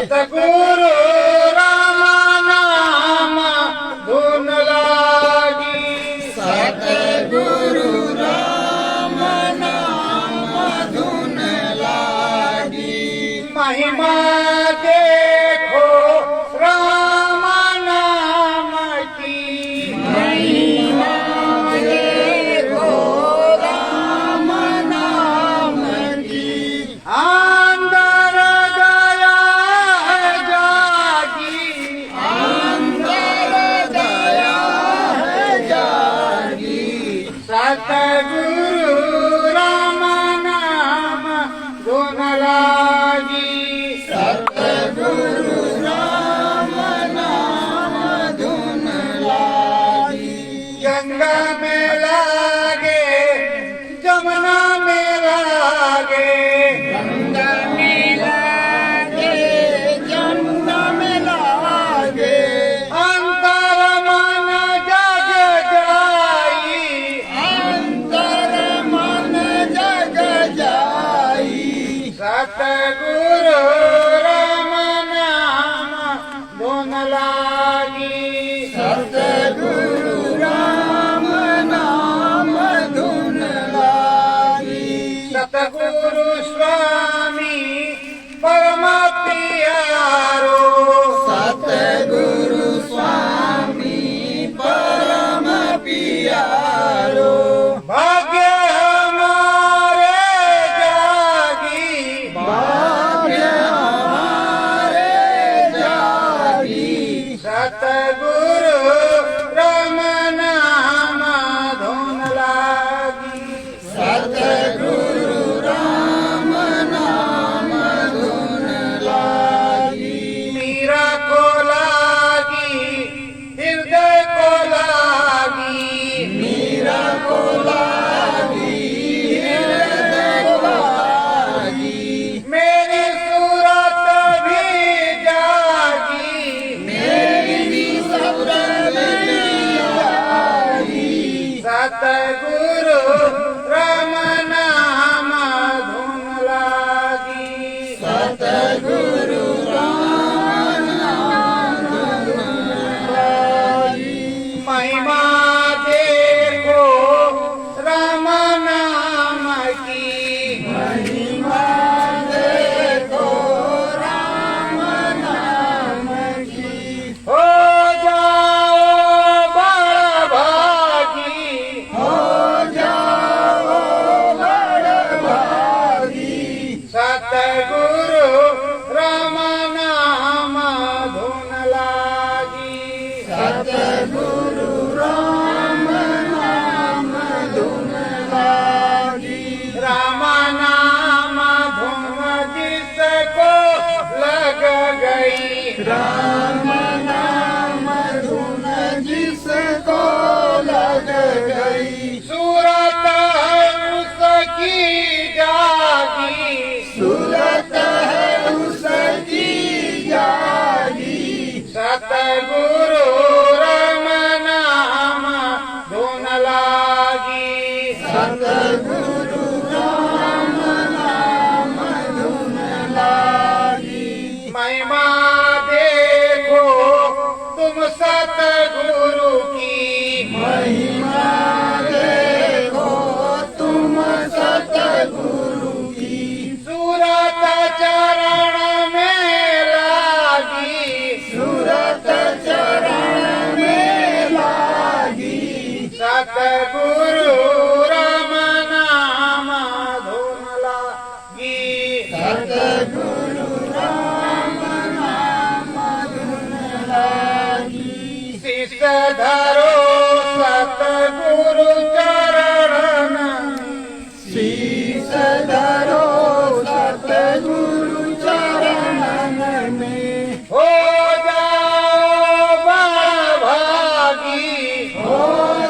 सतगुरु राम नाम धुन लागी। सतगुरु राम नाम धुन लागी। महिमा देखो राम नाम की। महिमा देखो राम नाम की। अंदर दया है जागी। अंदर दया है जागी। सतगुरु राम नाम धुन लागी। सतगुरु राम नाम धुन लागी। गंगा में लागे जमुना में लागे। गंगा में लागे जमुना में लागे। अंतर मन जग जाई। अंतर मन जग जाई। सतगुरु राम नाम धुन लागी। सतगुरु राम नाम धुन लागी। सतगुरु स्वामी परम प्यारो। सतगुरु स्वामी परम पियारो। भाग्य हमारे जागी। भाग्य हमारे जागी। सतगुरु राम नाम धुन लागी। सतगुरु राम नाम धुन लागी। मीरा को लागी हृदय को लागी। मीरा को लागी हृदय को लागी। मेरी सूरत भी जागी। मेरी सूरत जागी। सतगुरु राम नाम धुन लागी। सतगुरु राम नाम धुन लागी। महिमा देखो राम नाम की। महिमा देखो राम नाम की। हो जाओ बड़ भागी। हो जाओ बड़ भागी। सतगुरु राम नाम धुन लागी। सतगुरु राम नाम धुन लागी। राम नाम धुन जिसको लग गई। राम नाम धुन जिसको लग गई। सूरत है उसकी जागी। सूरत है उसकी जागी। सतगुरु राम नाम धुन लागी। सतगुरु राम नाम धुन लागी। महिमा देखो तुम सतगुरु की। महिमा देखो तुम सतगुरु की। सूरत चरण में लागी। सूरत चरण में लागी। सतगुरु राम नाम धुन लागी। सतगुरु राम नाम धुन लागी। शीश धरो सतगुरु चरण। शीश धरो सतगुरु चरणन में। हो जाओ बड़ भागी। हो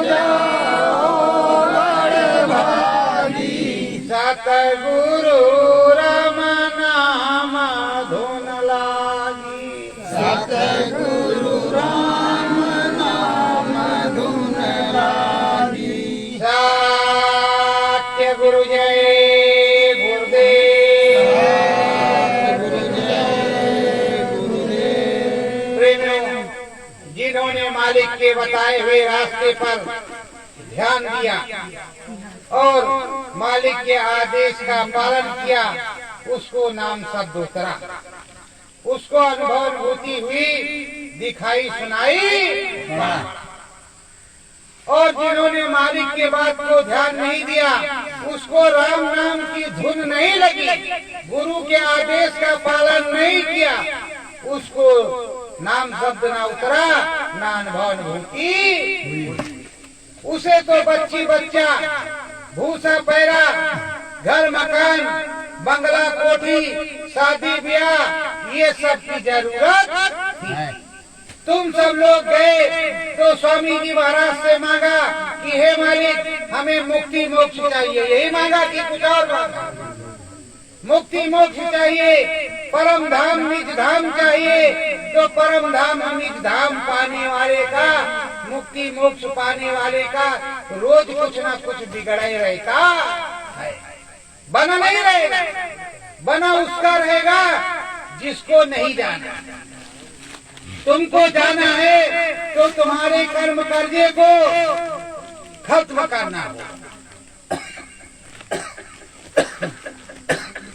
जाओ बड़ भागी। सतगुरु राम नाम धुन लागी। सतगुरु राम नाम धुन लागी। सत्य गुरु जय गुरुदेव। गुरु जय के बताए हुए रास्ते पर ध्यान दिया और मालिक के आदेश का पालन किया, उसको नाम शब्द उतरा, उसको अनुभूति हुई, दिखाई सुनाई। और जिन्होंने मालिक के बात को ध्यान नहीं दिया, उसको राम नाम की धुन नहीं लगी, गुरु के आदेश का पालन नहीं किया, उसको नाम शब्द ना उतरा, ना अनुभूति। उसे तो बच्ची बच्चा, भूसा पैरा, घर मकान, बंगला कोठी, शादी ब्याह, ये सब की जरूरत थी। तुम सब लोग गए तो स्वामी जी महाराज से मांगा कि हे मालिक हमें मुक्ति मोक्ष चाहिए, यही मांगा कि कुछ और मांगा? मुक्ति मोक्ष चाहिए, परम धाम निज धाम चाहिए, तो परम धाम निज धाम पाने वाले का, मुक्ति मोक्ष पाने वाले का रोज कुछ ना कुछ बिगड़ा ही रहता है। बना नहीं रहेगा, बना उसका रहेगा जिसको नहीं जाना। तुमको जाना है तो तुम्हारे कर्म कर्जे को खत्म करना हो,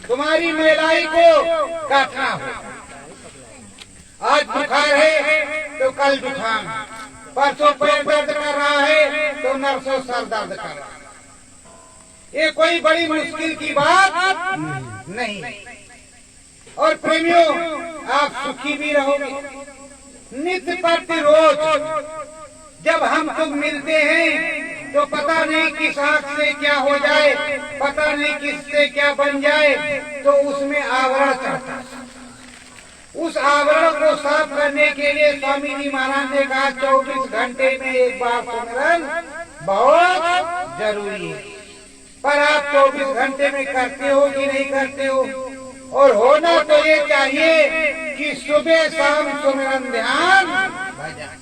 तुम्हारी मेलाई को काटना हो। आज बुखार है तो कल जुकाम, परसों पैर दर्द कर रहा है तो नरसों सर दर्द कर रहा है। ये कोई बड़ी मुश्किल की बात नहीं। और प्रेमियों, आप सुखी भी रहोगे। नित्य प्रति रोज जब हम तुम मिलते हैं तो पता नहीं किस आंख से क्या हो जाए, पता नहीं किससे क्या बन जाए, तो उसमें आवरण चढ़ता है। उस आवरण को साफ करने के लिए स्वामी जी महाराज ने कहा 24 घंटे में एक बार सुमिरन बहुत जरूरी है। पर आप 24 घंटे में करते हो कि नहीं करते हो? और होना तो ये चाहिए कि सुबह शाम सुमिरन ध्यान भजन,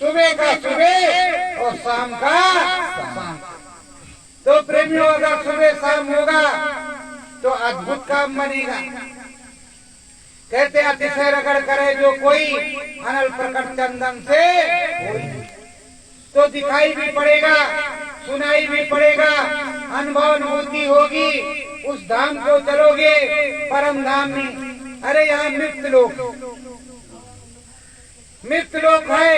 सुबह का सुबह और शाम का शाम। तो प्रेमियों, अगर सुबह शाम होगा तो अद्भुत काम बनेगा। कहते अतिशय रगड़ करे जो कोई, अनल प्रकट चंदन से तो दिखाई भी पड़ेगा, सुनाई भी पड़ेगा, अनुभव अनुभूति होगी। उस धाम को चलोगे, परम धाम में। अरे यहाँ मृत लोक है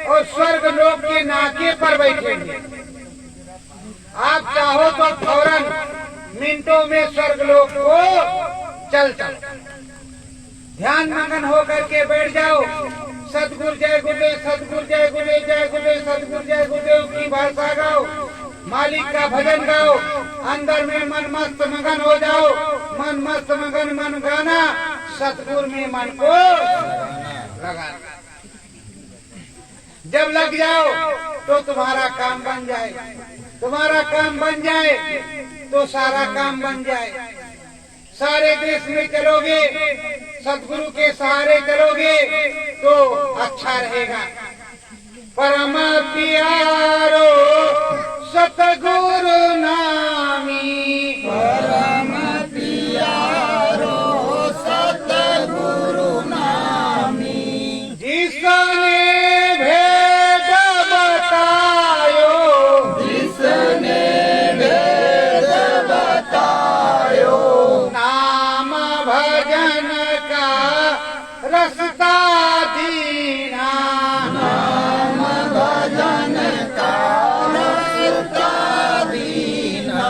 और स्वर्ग लोक के नाके पर बैठेंगे। आप चाहो तो फौरन मिनटों में स्वर्ग लोक को चल ध्यान मगन होकर के बैठ जाओ। सतगुरु जय गुरुदेव, सतगुरु जय गुरुदेव, जय गुरुदेव, सतगुरु जय गुरुदेव की भाषा गाओ, मालिक का भजन गाओ, अंदर में मन मस्त मगन हो जाओ। मन मस्त मगन मन गाना, सतगुरु में मन को लगा। जब लग जाओ तो तुम्हारा काम बन जाए, तुम्हारा काम बन जाए तो सारा काम बन जाए। सारे देश में चलोगे, सतगुरु के सहारे चलोगे तो अच्छा रहेगा। परम प्यारो सतगुरु नामी, परम प्यारो सतगुरु नामी, जिसने भेद बतायो, जिसने भेद बतायो, नाम भजन का रस्ता दीना, नाम भजन का रस्ता दीना,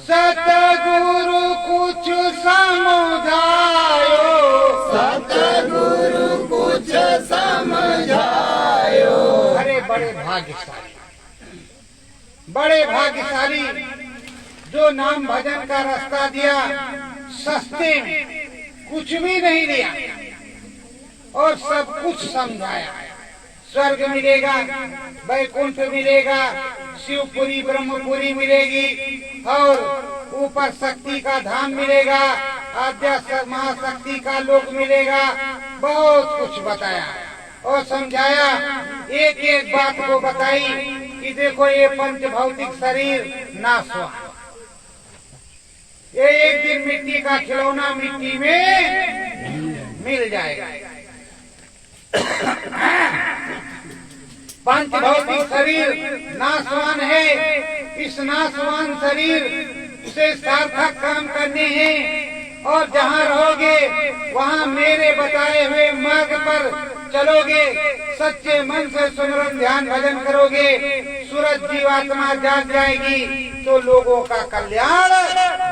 सतगुरु कुछ समझायो, सतगुरु कुछ समझायो। अरे बड़े भाग्यशाली, बड़े भाग्यशाली जो नाम भजन का रास्ता दिया, सस्ते में कुछ भी नहीं दिया और सब कुछ समझाया। स्वर्ग मिलेगा, वैकुंठ मिलेगा, शिवपुरी ब्रह्मपुरी मिलेगी और ऊपर शक्ति का धाम मिलेगा, आद्या महाशक्ति का लोक मिलेगा। बहुत कुछ बताया और समझाया। एक एक बात को बताई कि देखो ये पंच भौतिक शरीर नाश हुआ, ये एक दिन मिट्टी का खिलौना मिट्टी में मिल जाएगा। पंच भौतिक शरीर नाशवान है। इस नाशवान शरीर से सार्थक काम करने हैं और जहाँ रहोगे वहाँ मेरे बताए हुए मार्ग पर चलोगे, सच्चे मन से सुमरन ध्यान भजन करोगे, सूरज जीवात्मा जाग जाएगी तो लोगों का कल्याण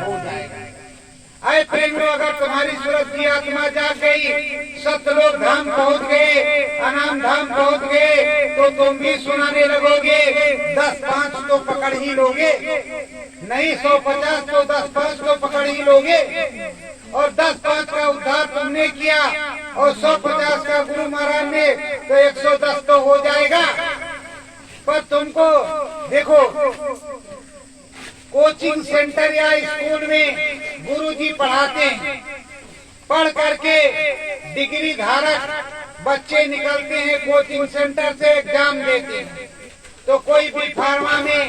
हो जाएगा। आए प्रेमियों, अगर तुम्हारी सूरज की आत्मा जाग गई, सतलोक धाम पहुँच गए, अनाम धाम पहुँच गए, तो तुम भी सुनाने लगोगे। 10-5 तो पकड़ ही लोगे, नहीं 150 तो 10-5 तो पकड़ ही लोगे। और 10-5 का उद्धार तुमने किया और 150 का गुरु महाराज ने, तो 110 तो हो जाएगा। पर तुमको देखो, कोचिंग सेंटर या स्कूल में गुरुजी पढ़ाते हैं, पढ़ करके डिग्री धारक बच्चे निकलते हैं, कोचिंग सेंटर से एग्जाम देते हैं। तो कोई भी फार्मा में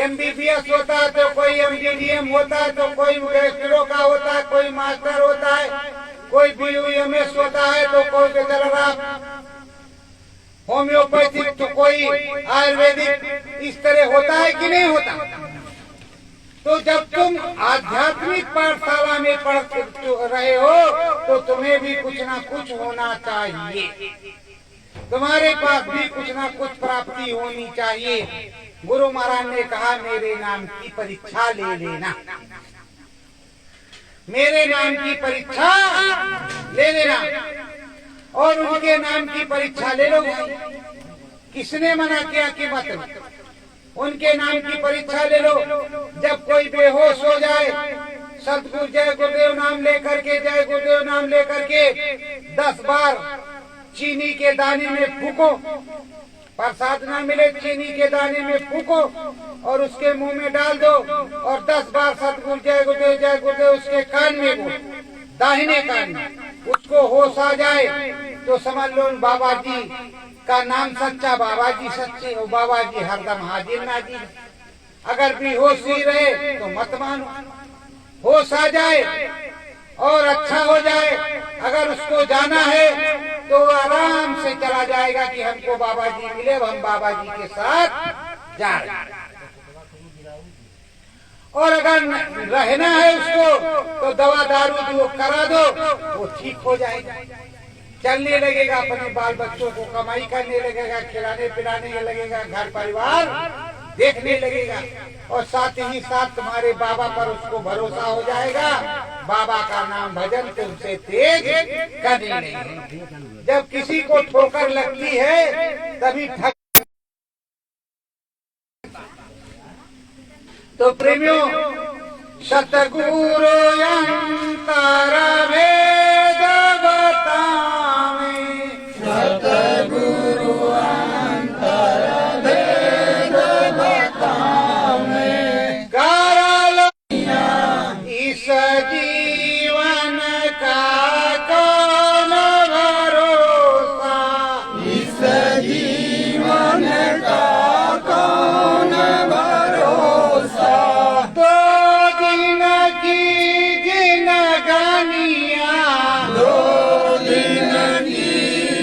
MBBS होता है, तो कोई MDDM होता है, तो कोई रेस्टोरों का होता है, कोई मास्टर होता है, कोई BUMS होता है, तो कोई बेचारा होम्योपैथिक, तो कोई आयुर्वेदिक, इस तरह होता है कि नहीं होता। तो जब तुम आध्यात्मिक पाठशाला में पढ़ रहे हो तो तुम्हें भी कुछ ना कुछ होना चाहिए, तुम्हारे पास भी कुछ ना कुछ प्राप्ति होनी चाहिए। गुरु महाराज ने कहा मेरे नाम की परीक्षा ले लेना, मेरे नाम की परीक्षा ले लेना और उनके नाम की परीक्षा ले लो। किसने मना किया कि मत? उनके नाम की परीक्षा ले लो। जब कोई बेहोश हो जाए, सतगुरु जय गुरुदेव नाम लेकर के, जय गुरुदेव नाम लेकर के 10 बार चीनी के दाने में फूको, प्रसाद न मिले चीनी के दाने में फूको और उसके मुंह में डाल दो और 10 बार सतगुरु जय गुरुदेव उसके कान में बोल, दाहिने कान में। उसको होश आ जाए तो समझ लो बाबा जी का नाम सच्चा, बाबा जी सच्चे और बाबा जी हरदम हाजिर नाजिर। अगर भी होश ही रहे तो मत मानो, होश आ जाए और अच्छा हो जाए, अगर उसको जाना है तो आराम से चला जाएगा कि हमको बाबा जी मिले, हम बाबा जी के साथ जा रहे हैं। और अगर रहना है उसको तो दवा दारू जो करा दो, वो ठीक हो जाएगा, चलने लगेगा, अपने बाल बच्चों को कमाई करने लगेगा, खिलाने पिलाने लगेगा, घर परिवार देखने लगेगा और साथ ही साथ तुम्हारे बाबा पर उसको भरोसा हो जाएगा। बाबा का नाम भजन तुमसे तेज करने लगेगा। जब किसी को ठोकर लगती है तभी ठग। तो प्रेमियों, सतगुरु अंतर भेद बतावे, सतगुरु अंतर भेद बतावे, करल इस जीवन का कौन भरोसा, इस जीवन का कौन भरोसा, दो दिन की जिंदगानियाँ, दो दिन की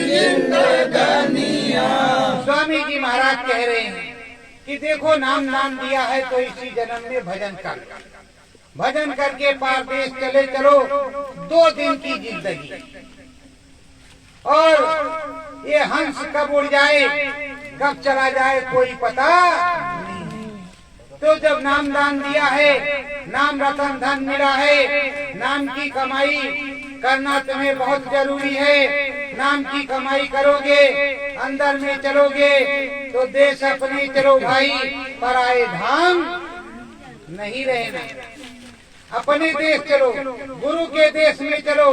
जिंदगानियाँ। स्वामी जी महाराज कह रहे हैं कि देखो नाम दिया है तो इसी जन्म में भजन कर, भजन करके पार देश चले चलो। 2 दिन की जिंदगी और ये हंस कब उड़ जाए कब चला जाए कोई पता नहीं। तो जब नाम दान दिया है, नाम रतन धन मिला है, नाम की कमाई करना तुम्हें बहुत जरूरी है। नाम की कमाई करोगे, अंदर में चलोगे तो देश अपने चलो भाई, पराए धाम नहीं रहना। अपने देश चलो, गुरु के देश में चलो,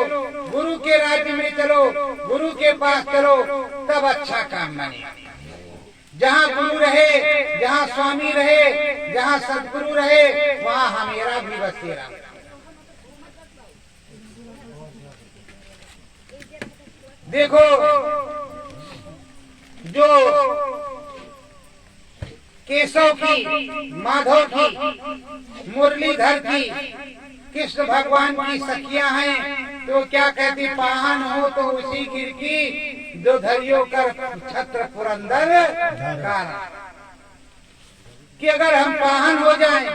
गुरु के राज्य में चलो, गुरु के पास चलो, तब अच्छा काम बनेगा। जहाँ गुरु रहे, जहाँ स्वामी रहे, जहाँ सदगुरु रहे, वहाँ हमेरा भी बसेरा। देखो जो केशव की, माधव की, मुरलीधर की, कृष्ण भगवान की सखियां हैं, तो क्या कहती, पाहन हो तो उसी गिर की, जो धरियो कर छत्र पुरंदर कारा। कि अगर हम पाहन हो जाएं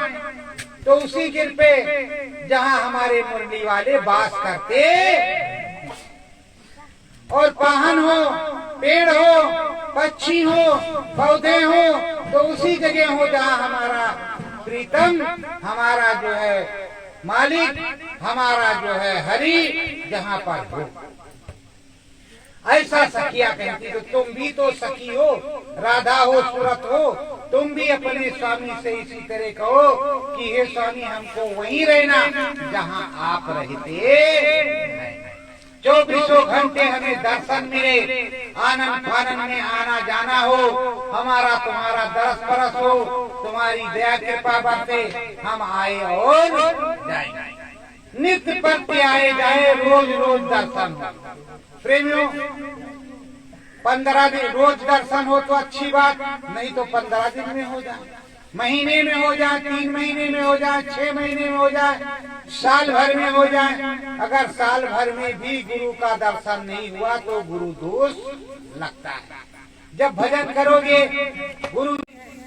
तो उसी गिर पे जहां हमारे मुरली वाले वास करते, और पाहन हो, पेड़ हो, पक्षी हो, पौधे हो, तो उसी जगह हो जहां हमारा प्रीतम, हमारा जो है मालिक, हमारा जो है हरि, जहां पर हो। ऐसा सखिया कहती। तो तुम भी तो सखी हो, राधा हो, सूरत हो, तुम भी अपने स्वामी से इसी तरह कहो कि हे स्वामी हमको वहीं रहना जहां आप रहते। 24 घंटे हमें दर्शन मिले, आनंद फानंद में आना जाना हो, हमारा तुम्हारा दरस परस हो, तुम्हारी दया कृपा बरसे, हम आए और जाए, नित्य प्रति आए जाए, रोज रोज दर्शन। प्रेमियों, 15 दिन रोज दर्शन हो तो अच्छी बात, नहीं तो 15 दिन में हो जाए, महीने में हो जाए, 3 महीने में हो जाए, 6 महीने में हो जाए, साल भर में हो जाए। अगर साल भर में भी गुरु का दर्शन नहीं हुआ तो गुरु दोष लगता है। जब भजन करोगे गुरु,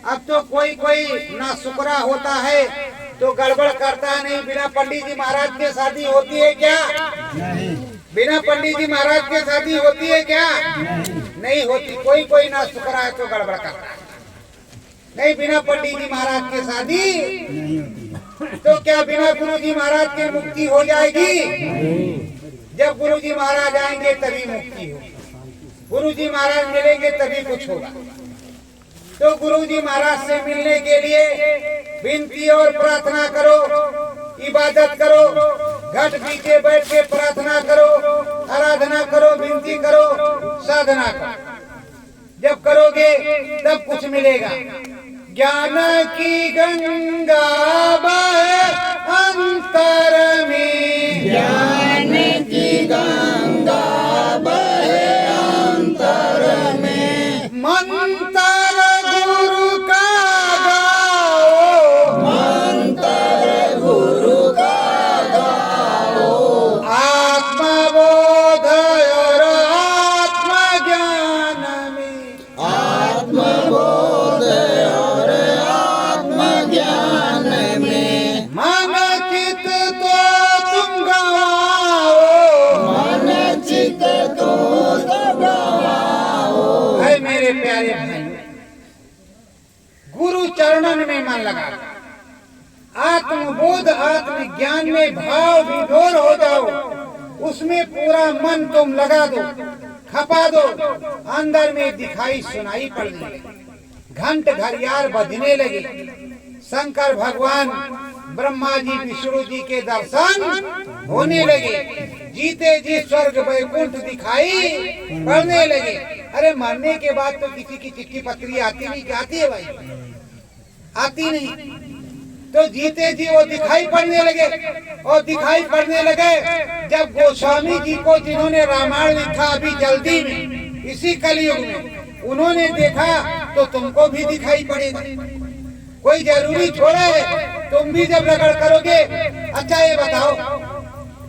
अब तो कोई कोई ना शुक्रा होता है तो गड़बड़ करता नहीं। बिना पंडित जी महाराज के शादी होती है क्या? नहीं। बिना पंडित जी महाराज के शादी होती है क्या? नहीं होती। कोई कोई ना शुक्रा है तो गड़बड़ करता है। नहीं, बिना पंडित जी महाराज के शादी नहीं होती। तो क्या बिना गुरु जी महाराज के मुक्ति हो जाएगी? जब गुरु जी महाराज आएंगे तभी मुक्ति होगी। गुरु जी महाराज मिलेंगे तभी कुछ होगा। तो गुरु जी महाराज से मिलने के लिए विनती और प्रार्थना करो, इबादत करो, घट पीछे बैठ के प्रार्थना करो, आराधना करो, विनती करो, साधना करो। जब करोगे तब कुछ मिलेगा। ज्ञान की गंगा बहे अंतर में, ज्ञान की गंगा बहे अंतर में, मंतर गुरु का गाओ, मंतर गुरु का गाओ, आत्मबोध और आत्मज्ञान में, आत्मबोध और आत्मज्ञान में, मन चित तो तुम गवाओ, मन चित तो गवाओ। है मेरे प्यारे भाई, गुरु चरणन में मन लगा, आत्मबोध आत्मज्ञान में भाव विभोर हो जाओ, उसमें पूरा मन तुम लगा दो, खपा दो। अंदर में दिखाई सुनाई पड़ने लगे, घंट घड़ियाल बजने लगे, शंकर भगवान, ब्रह्मा जी, विष्णु जी के दर्शन होने लगे, जीते जी स्वर्ग वैकुंठ दिखाई पड़ने लगे। अरे मरने के बाद तो किसी की चिट्ठी पत्री आती नहीं, क्या आती है भाई? आती नहीं। तो जीते जी वो दिखाई पड़ने लगे, और दिखाई पड़ने लगे जब गोस्वामी जी को, जिन्होंने रामायण लिखा अभी जल्दी में, इसी कलयुग में, उन्होंने देखा तो तुमको भी दिखाई पड़ेगा। कोई जरूरी छोड़ा है, तुम भी जब रगड़ करोगे। अच्छा ये बताओ,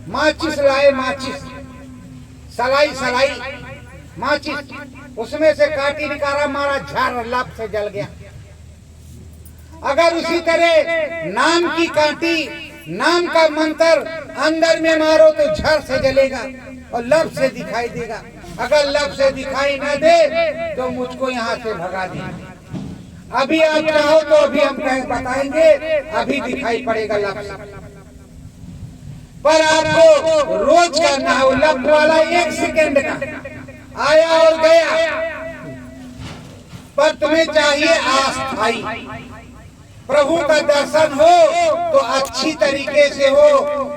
माचिस लाए, माचिस, सलाई सलाई, माचिस, उसमें से काटी निकाला, मारा, झार लाभ से जल गया। अगर उसी तरह नाम की कांटी, नाम का मंत्र अंदर में मारो तो झर से जलेगा और लब से दिखाई देगा। अगर लब से दिखाई न दे तो मुझको यहाँ से भगा देगा। अभी आप चाहो तो अभी हम बताएंगे, अभी दिखाई पड़ेगा लब से। पर आपको रोज करना है, लब वाला 1 सेकेंड का आया और गया। पर तुम्हें चाहिए अस्थाई। प्रभु का दर्शन हो तो अच्छी तरीके से हो,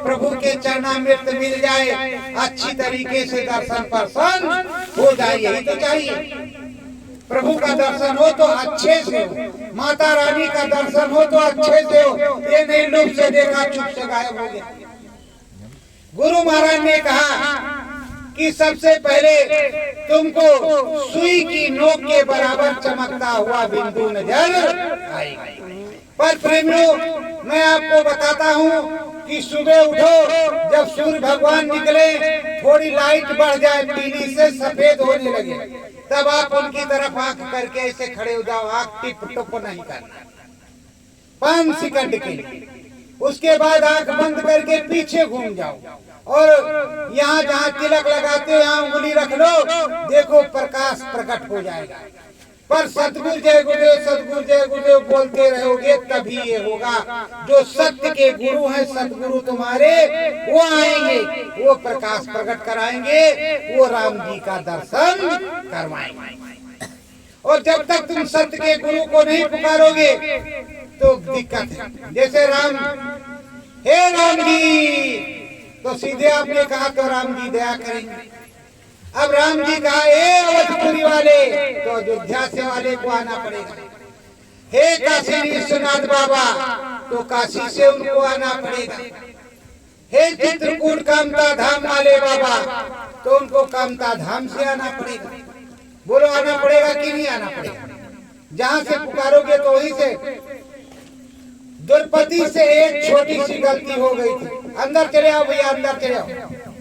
प्रभु के चरणामृत मिल जाए, अच्छी तरीके से दर्शन प्रसन्न हो जाए, यही तो चाहिए। प्रभु का दर्शन हो तो अच्छे से हो, माता रानी का दर्शन हो तो अच्छे से हो, ये नहीं लुक से देखा चुप से गायब हो गया। गुरु महाराज ने कहा कि सबसे पहले तुमको सुई की नोक के बराबर चमकता हुआ बिंदु नजर आएगा। पर प्रेमियों, मैं आपको बताता हूँ कि सुबह उठो, जब सूर्य भगवान निकले, थोड़ी लाइट बढ़ जाए, पीली से सफेद होने लगे, तब आप उनकी तरफ आंख करके ऐसे खड़े हो जाओ। आंख टिप टुप नहीं करना 5 सेकंड के लिए। उसके बाद आंख बंद करके पीछे घूम जाओ और यहाँ जहाँ तिलक लगाते हो यहाँ उंगली रख लो, देखो प्रकाश प्रकट हो जाएगा। पर सतगुरु जय गुरुदेव बोलते रहोगे तभी ये होगा। जो सत्य के गुरु हैं, सतगुरु तुम्हारे, वो आएंगे, वो प्रकाश प्रकट कराएंगे, वो राम जी का दर्शन करवाएंगे। और जब तक तुम सत्य के गुरु को नहीं पुकारोगे तो दिक्कत है। जैसे राम, हे राम जी, तो सीधे आपने कहा तो राम जी दया करेंगे। अब राम जी कहा हे अवधपुरी वाले, तो अयोध्या से वाले को आना पड़ेगा। हे काशी विश्वनाथ बाबा, तो काशी से उनको आना पड़ेगा। हे चित्रकूट कामता धाम वाले बाबा, तो उनको कामता धाम से आना पड़ेगा। बोलो आना पड़ेगा कि नहीं आना पड़ेगा? जहाँ से पुकारोगे तो वहीं से। द्रौपदी से एक छोटी सी गलती हो गई थी। अंदर चले आओ भैया, अंदर चले आओ।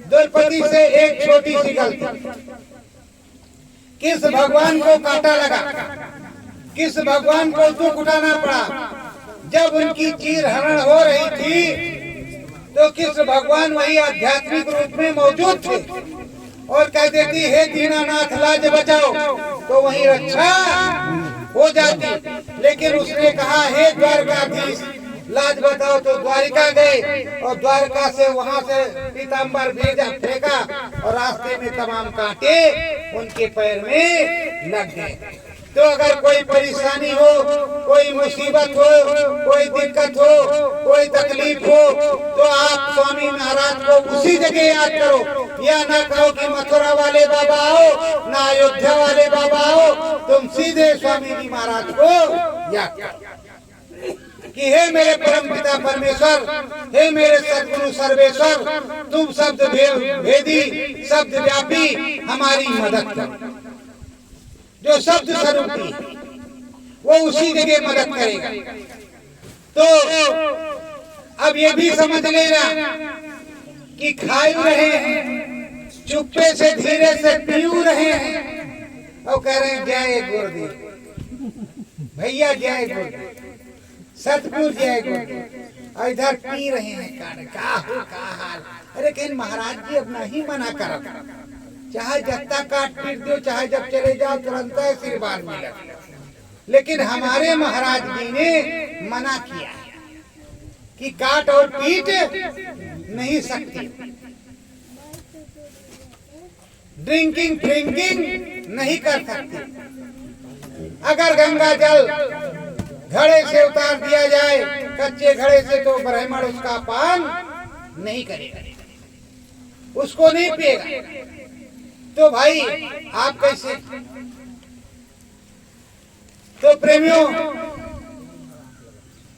द्रौपदी से एक छोटी सी गलती, किस भगवान को कांटा लगा, किस भगवान को दुख उठाना पड़ा। जब उनकी चीर हरण हो रही थी तो किस भगवान वही आध्यात्मिक रूप में मौजूद थे और कह देती हे दीनानाथ लाज बचाओ, तो वही रक्षा हो जाती। लेकिन उसने कहा हे द्वारकाधीश लाज बताओ, तो द्वारिका गए और द्वारका से वहां से पीताम्बर भेजा फेंका और रास्ते में तमाम कांटे उनके पैर में लग गए। तो अगर कोई परेशानी हो, कोई मुसीबत हो, कोई दिक्कत हो, कोई तकलीफ हो, तो आप स्वामी महाराज को उसी जगह याद करो। या ना कहो कि मथुरा वाले बाबा आओ, ना अयोध्या वाले बाबा आओ, तुम सीधे स्वामी जी महाराज को याद करो कि हे मेरे परम पिता परमेश्वर, हे मेरे सद्गुरु सर्वेश्वर, तुम शब्द भेदी, शब्द व्यापी, हमारी मदद करो। जो शब्द स्वरूपी वो उसी जगह मदद करेगा। तो अब ये भी समझ लेना कि खायू रहे हैं, चुप्पे से धीरे से पीऊ रहे हैं और कह रहे हैं जय गुरुदेव, भैया जय गुरुदेव, सतगुरु जय गुरुदेव, और इधर पी रहे हैं का हाल। अरे कहीं महाराज जी अब नहीं मना कर, चाहे जत्ता काट पीट दो, चाहे जब चले जाओ तुरंत आशीर्वाद मिले। लेकिन हमारे महाराज जी ने मना किया कि काट और पीट नहीं सकती, ड्रिंकिंग ड्रिंकिंग नहीं कर सकती। अगर गंगा जल घड़े से उतार दिया जाए, कच्चे घड़े से, तो ब्राह्मण उसका पान नहीं करेगा, उसको नहीं पिएगा। तो भाई आप कैसे? तो प्रेमियों,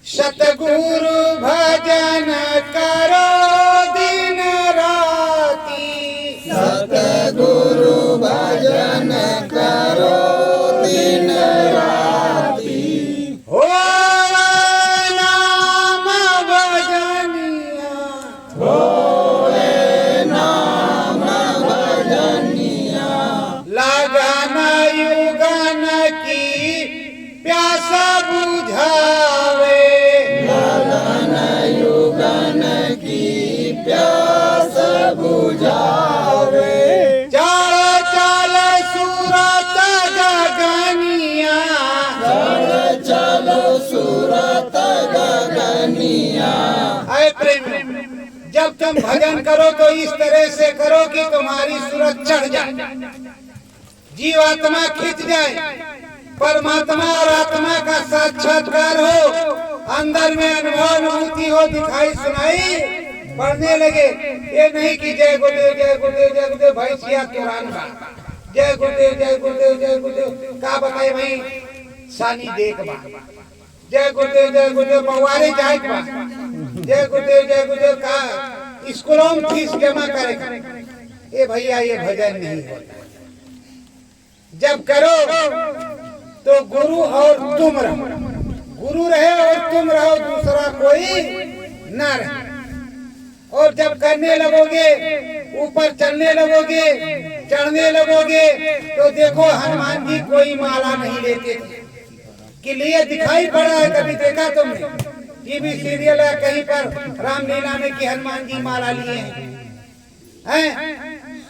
सतगुरु भजन करो दिन राती, सतगुरु भजन करो दिन राती, हो नाम भजनिया, होए नाम भजनिया, लगन युगन की प्यासा बुझावे, लगन युगन की प्यास बुझावे, चल चल सूरत गगनिया, चल चलो सूरत गगनिया। आए प्रेम, जब तुम भजन करो तो इस तरह से करो कि तुम्हारी सूरत चढ़ जाए, जीवात्मा खिंच जाए, परमात्मा और आत्मा का साक्षात्कार हो, अंदर में अनुभव अनुभूति हो, दिखाई सुनाई पढ़ने लगे। ये नहीं कि जय गुरुदेव जय गुरुदेव जय गुरुदेव, भैंसिया तुरान का जय गुरुदेव जय गुरुदेव जय गुरुदेव का बताए भाई सानी देख बा, जय गुरुदेव पवारे जाए बा, जय गुरुदेव का स्कूलों में फीस जमा करे। ये भैया ये भजन नहीं होता। जब करो तो गुरु और तुम रहो, गुरु रहे और तुम रहो, दूसरा कोई न रहे। और जब करने लगोगे, ऊपर चलने लगोगे, चढ़ने लगोगे, तो देखो हनुमान जी कोई माला नहीं लेते थे कि लिए दिखाई पड़ा है। कभी देखा तुमने टीवी सीरियल है कहीं पर रामलीला में कि हनुमान जी माला लिए हैं?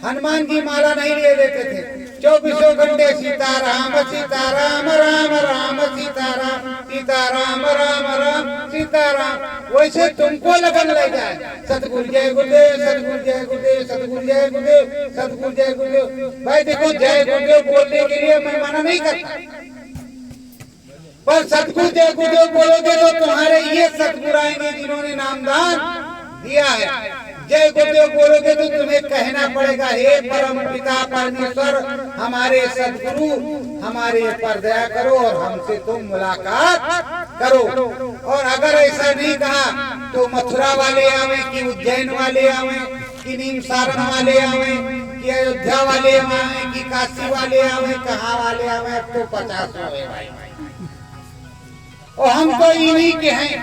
हनुमान जी माला नहीं लिए लेते थे। 24 घंटे सीताराम सीताराम राम राम सीताराम सीताराम राम राम सीताराम। वैसे तुमको लगन लग जाए सतगुरु जय गुरुदेव, सतगुरु जय गुरुदेव, सतगुरु जय गुरुदेव, सतगुरु जय गुरुदेव। भाई देखो, जय गुरुदेव बोलने के लिए मैं मना नहीं करता, पर सतगुरु जय गुरुदेव बोलोगे तो तुम्हारे ये सतगुरु आएंगे जिन्होंने नामदान दिया है। जय गुरुदेव बोलोगे तो तुम्हें कहना पड़ेगा, हे परम पिता परमेश्वर, हमारे सतगुरु हमारे पर दया करो और हमसे तुम मुलाकात करो। और अगर ऐसा नहीं कहा तो मथुरा वाले आवे कि उज्जैन वाले आवे कि नीम सारण वाले आवे कि अयोध्या वाले आवे कि काशी वाले आवे, कहाँ वाले आवे, अब तो 50 हुए भाई। और हम तो इन्हीं के हैं,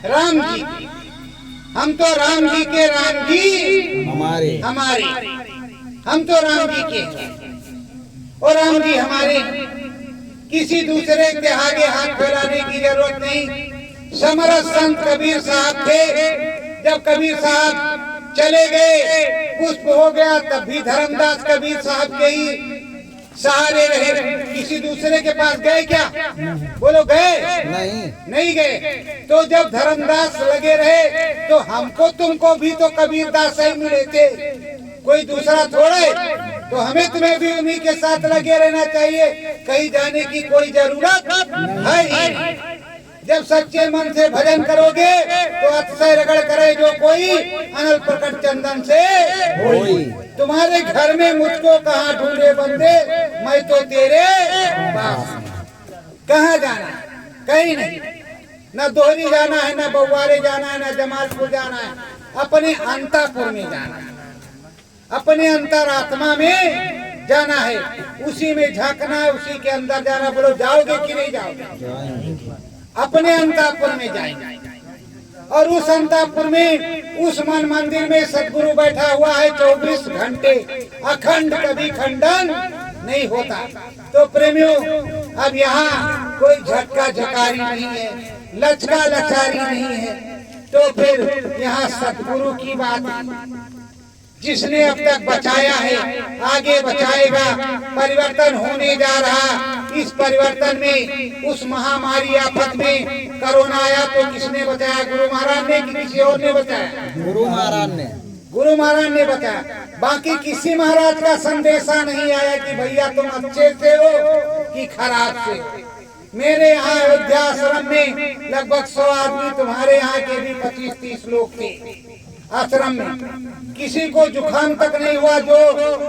राम जी। हम तो राम जी के, राम जी हमारे, हम तो राम जी के और राम जी हमारे। किसी दूसरे के आगे हाथ फैलाने की जरूरत नहीं। समरस संत कबीर साहब थे, जब कबीर साहब चले गए, पुष्प हो गया, तब भी धर्मदास कबीर साहब के ही सहारे रहे। किसी दूसरे के पास गए क्या? बोलो गए? नहीं गए। तो जब धर्मदास लगे रहे तो हमको तुमको भी तो कबीरदास ही मिले थे, कोई दूसरा थोड़े। तो हमें तुम्हें भी उन्हीं के साथ लगे रहना चाहिए, कहीं जाने की कोई जरूरत है ही। जब सच्चे मन से भजन करोगे तो अतिशय रगड़ करे जो कोई अनल प्रकट चंदन से होई। तुम्हारे घर में मुझको कहाँ ढूंढे बंदे, मैं तो तेरे पास। कहाँ जाना? कहीं नहीं। न दोहरी जाना है, न बउवारे जाना है, न जमालपुर जाना है, अपने अंतापुर में जाना है, अपने अंतरात्मा में जाना है, उसी में झांकना है, उसी के अंदर जाना। बोलो जाओगे कि नहीं जाओगे? अपने अंतापुर में जाएंगे। और उस अंतापुर में, उस मन मंदिर में सतगुरु बैठा हुआ है 24 घंटे अखंड, कभी खंडन नहीं होता। तो प्रेमियों, अब यहाँ कोई झटका झकारी नहीं है, लचका लचारी नहीं है। तो फिर यहाँ सतगुरु की बात, जिसने अब तक बचाया है आगे बचाएगा। परिवर्तन होने जा रहा। इस परिवर्तन में, उस महामारी आफत में कोरोना आया तो किसने बचाया? गुरु महाराज ने कि किसी और ने बचाया? गुरु महाराज ने बचाया। बाकी किसी महाराज का संदेशा नहीं आया कि भैया तुम अच्छे से हो कि खराब से। मेरे यहाँ अयोध्या आश्रम में लगभग 100 आदमी, तुम्हारे यहाँ के भी 25-30 लोग थे आश्रम में। किसी को जुकाम तक नहीं हुआ, जो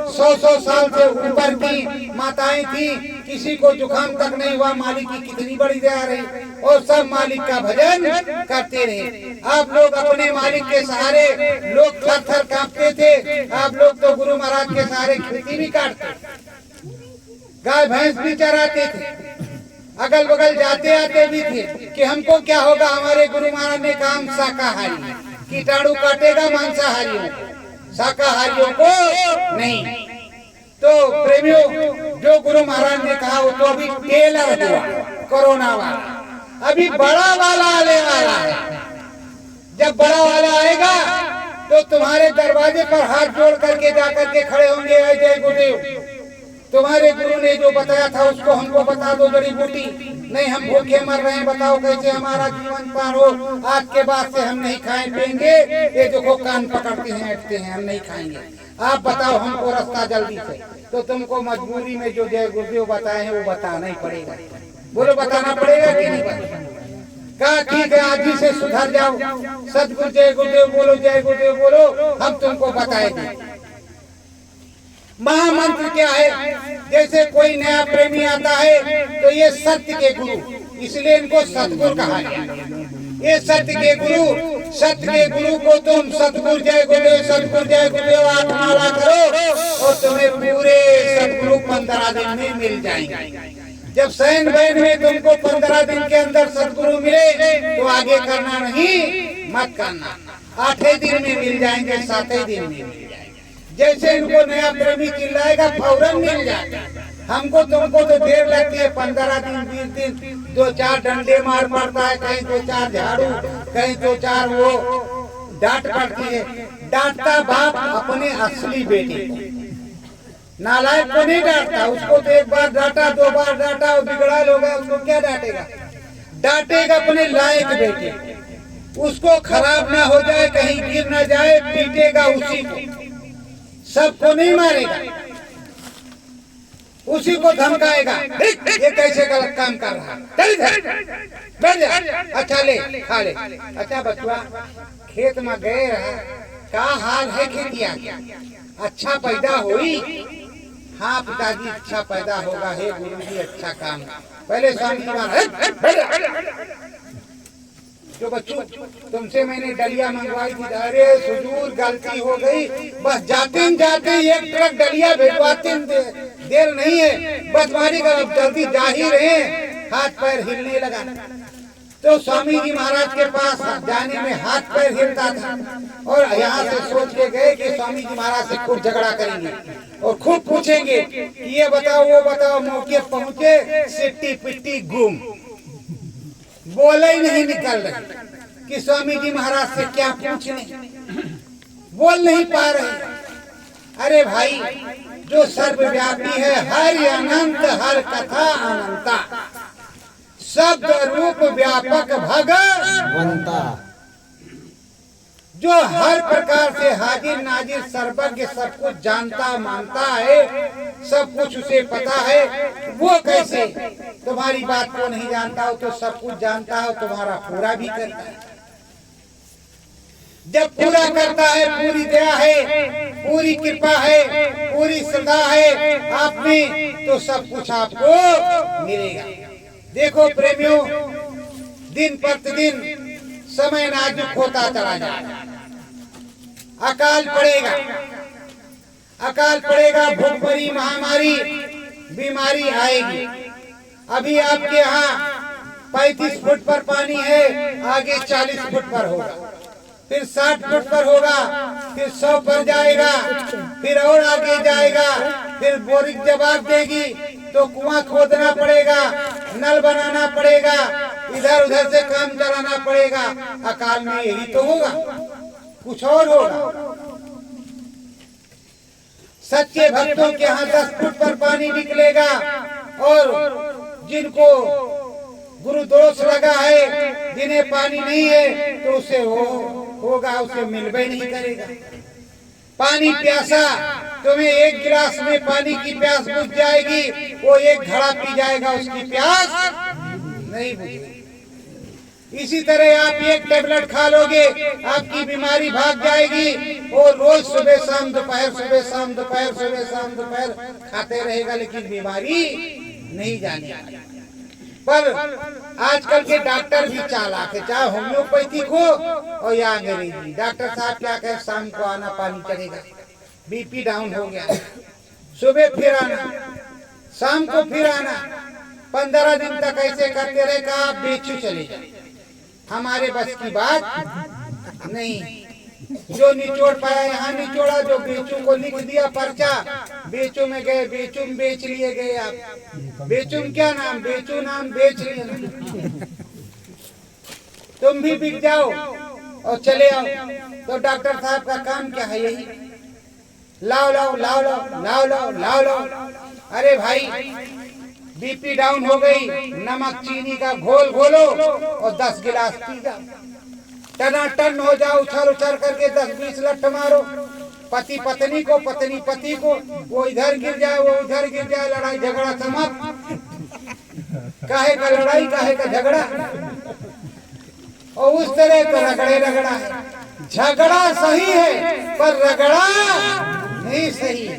100 साल से ऊपर की माताएं थी, किसी को जुकाम तक नहीं हुआ। मालिक की कितनी बड़ी दया रही, और सब मालिक का भजन करते रहे। आप लोग अपने मालिक के सहारे, लोग थर थर कांपते थे, आप लोग तो गुरु महाराज के सहारे खेती भी काटते, गाय भैंस भी चराते थे, अगल बगल जाते आते भी थे कि हमको क्या होगा। हमारे गुरु महाराज ने कहा हम शाकाहारी, कीटाणु काटेगा मांसाहारियों को, शाकाहारियों को नहीं। तो प्रेमियों, जो गुरु महाराज ने कहा वो तो अभी टेलर हुआ कोरोना वाला। अभी बड़ा वाला आने वाला है। जब बड़ा वाला आएगा तो तुम्हारे दरवाजे पर हाथ जोड़ करके जाकर के खड़े होंगे, जय गुरुदेव, तुम्हारे गुरु ने जो बताया था उसको हमको बता दो, जड़ी बूटी नहीं, हम भूखे मर रहे हैं, बताओ कैसे हमारा जीवन पार हो। आज के बाद से हम नहीं खाए पिएंगे। ये देखो कान पकड़ते हैं, हटते हैं, हम नहीं खाएंगे। आप बताओ हमको रास्ता जल्दी से। तो तुमको मजबूरी में जो जय गुरुदेव बताए हैं वो बताना ही पड़ेगा। बोलो बताना पड़ेगा कि नहीं पड़ेगा? कहा ठीक है, आज ही से सुधर जाओ, सतगुरु जय गुरुदेव बोलो, जय गुरुदेव बोलो, हम तुमको बताएंगे। महामंत्र क्या है? जैसे कोई नया प्रेमी आता है तो ये सत्य के गुरु, इसलिए इनको सतगुरु कहा गया। ये सत्य के गुरु, सत्य के गुरु को तुम सतगुरु जय गुरुदेव, सतगुरु जय गुरुदेव आत्माला करो और तुम्हें पूरे सतगुरु 15 दिन में मिल जाएंगे। जब सैन बहन में तुमको 15 दिन के अंदर सतगुरु मिले तो आगे करना नहीं, मत करना। 8 दिन में मिल जाएंगे, 7 दिन में मिल जाएंगे। जैसे इनको नया प्रेमी चिल्लाएगा फौरन मिल जाएगा। हमको तुमको तो देर लगती है, 15 दिन 20 दिन, 2-4 डंडे मार पड़ता है, कहीं 2-4 झाड़ू, कहीं 2-4 वो डांट पड़ती है। डांटता बाप अपने असली बेटे को, नालायक को नहीं डांटता। उसको तो एक बार डांटा, 2 बार डांटा, वो बिगड़ा होगा, उसको क्या डांटेगा? डांटेगा अपने लायक बेटे, उसको खराब ना हो जाए, कहीं गिर ना जाए, पीटेगा उसी को, सबको नहीं मारेगा, उसी को धमकाएगा। ये कैसे गलत काम कर रहा है, चल इधर बैठ जा, अच्छा ले खा ले। अच्छा बचुआ, खेत में गए रहा, क्या हाल है खेतिया? अच्छा पैदा हुई? हाँ पिताजी अच्छा पैदा होगा, हे गुरुजी अच्छा काम। पहले स्वामी जो बच्चों तुमसे मैंने डलिया मंगवाई थी, अरे सुजूर गलती हो गई, बस जाते जाते एक ट्रक डलिया भिजवाते, देर नहीं है, बस मारी का जल्दी जा ही रहे। हाथ पैर हिलने लगा, तो स्वामी जी महाराज के पास जाने में हाथ पैर हिलता था, और यहाँ से सोच के गए कि स्वामी जी महाराज से खूब झगड़ा करेंगे और खूब पूछेंगे कि ये बताओ वो बताओ। मौके पहुँचे, सिट्टी पिट्टी गुम, बोले ही नहीं निकल रहे कि स्वामी जी महाराज से क्या पूछने, बोल नहीं पा रहे। अरे भाई, जो सर्वव्यापी है, हर अनंत हर कथा अनंता, शब्द रूप व्यापक भगवंता, जो हर प्रकार से हाजिर नाजिर सर्वज्ञ, सब कुछ जानता मानता है, सब कुछ उसे पता है, वो कैसे तुम्हारी बात को नहीं जानता हो तो सब कुछ जानता हो, तुम्हारा पूरा भी करता है। जब पूरा करता है, पूरी दया है, पूरी कृपा है, पूरी श्रद्धा है आप में, तो सब कुछ आपको मिलेगा। देखो प्रेमियों, दिन प्रतिदिन समय नाजुक होता चला जाएगा, अकाल पड़ेगा, अकाल पड़ेगा, भूखमरी महामारी बीमारी आएगी। अभी आपके यहाँ 35 फुट पर पानी है, आगे 40 फुट पर होगा, फिर 60 फुट पर होगा, फिर 100 पर जाएगा, फिर और आगे जाएगा, फिर बोरिंग जवाब देगी तो कुआं खोदना पड़ेगा, नल बनाना पड़ेगा, इधर उधर से काम चलाना पड़ेगा। अकाल में यही तो होगा, कुछ और होगा। सच्चे भक्तों के यहाँ 10 फुट पर पानी निकलेगा, और जिनको गुरु दोष लगा है, जिन्हें पानी नहीं है, तो उसे होगा, उसे मिलबे नहीं करेगा। पानी प्यासा, तुम्हें एक गिलास में पानी की प्यास बुझ जाएगी, वो एक घड़ा पी जाएगा, उसकी प्यास नहीं बुझेगी। इसी तरह आप एक टेबलेट खा लोगे, आपकी बीमारी भाग जाएगी, और रोज सुबह शाम दोपहर, सुबह शाम दोपहर, सुबह शाम दोपहर खाते रहेगा, लेकिन बीमारी नहीं जाने। पर आजकल के डॉक्टर भी चालाक है, चाहे होम्योपैथिक हो और या अंग्रेजी। डॉक्टर साहब क्या कहे, शाम को आना, पानी चढ़ेगा, बीपी डाउन हो गया, सुबह फिर आना, शाम को फिर आना, 15 दिन तक ऐसे करते रहे, कहा आप बेचू चले जाए। हमारे बस की बात नहीं। जो निचोड़ पाया यहाँ निचोड़ा, जो बेचू को लिख दिया पर्चा, बेचू में गए, बेचू में बेच लिए गए। आप बेचू में क्या नाम, बेचू नाम बेच लिए। तुम भी बिक जाओ और चले आओ। तो डॉक्टर साहब का काम क्या है, यही लाओ लाओ लाओ लाओ लाओ लाओ लाओ लाओ। अरे भाई, बीपी डाउन हो गई, नमक चीनी का घोल घोलो और 10 गिलास पी जाओ, टनाटन हो जाओ, उछल उछल करके 10-20 लठ मारो। पति पत्नी को, पत्नी पति को, वो इधर गिर जाए, वो उधर गिर जाए, लड़ाई झगड़ा समाप्त। काहे का लड़ाई, काहे का झगड़ा, और उस तरह तो रगड़े रगड़ा है। झगड़ा सही है पर रगड़ा नहीं सही है।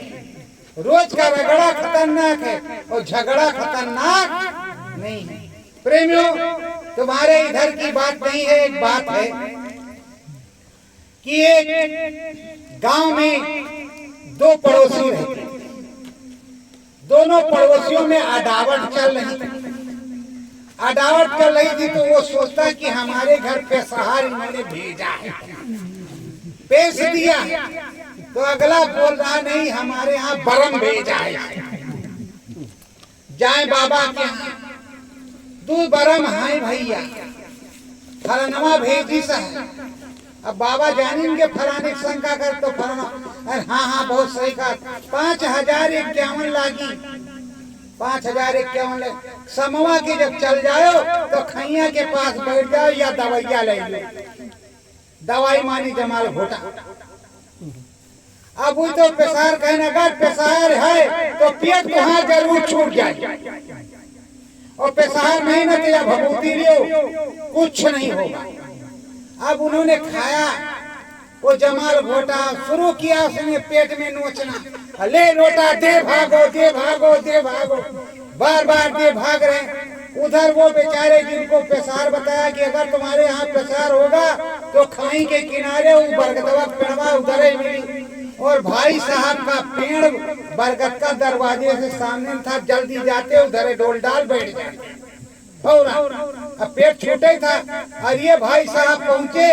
रोज का रगड़ा खतरनाक है और झगड़ा खतरनाक नहीं है। प्रेमियों, तुम्हारे इधर की बात नहीं है, एक बात है कि एक गांव में 2 पड़ोसी रहते, दोनों पड़ोसियों में अदावत चल रही थी। अदावत चल रही थी तो वो सोचता कि हमारे घर पे सहार इन्होंने भेजा है, पेश दिया तो अगला बोल रहा नहीं हमारे यहाँ बरम भेजा है, जाए बाबा के यहाँ। तू बरम है भैया, फलानवा भेजी सा है। अब बाबा जानेंगे फलाने की शंका कर तो फलाना, अरे हाँ हाँ बहुत सही कहा, 5051 लागी, 5051 लगी। समवा के जब चल जाओ तो खैया के पास बैठ जाओ या दवाइया ले लो। दवाई मानी जमाल घोटा। अब वो तो पेशार कहने का पेशार है तो पेट तो हाँ जरूर छूट जाए, और पेशार नहीं ना तो भभूति लियो कुछ नहीं होगा। अब उन्होंने खाया, वो जमाल घोटा शुरू किया, उसने पेट में नोचना, ले लोटा दे भागो दे भागो दे भागो, बार बार दे भाग रहे। उधर वो बेचारे जिनको पेशार बताया कि अगर तुम्हारे यहाँ पेशार होगा तो खाई के किनारे वो बरगदवा पेड़वा उधर ही मिली, और भाई साहब का पेड़ बरगद का दरवाजे से सामने था, जल्दी जाते उधर डोल डाल बैठ जाते। अब पेट छूटे था, और ये भाई साहब पहुँचे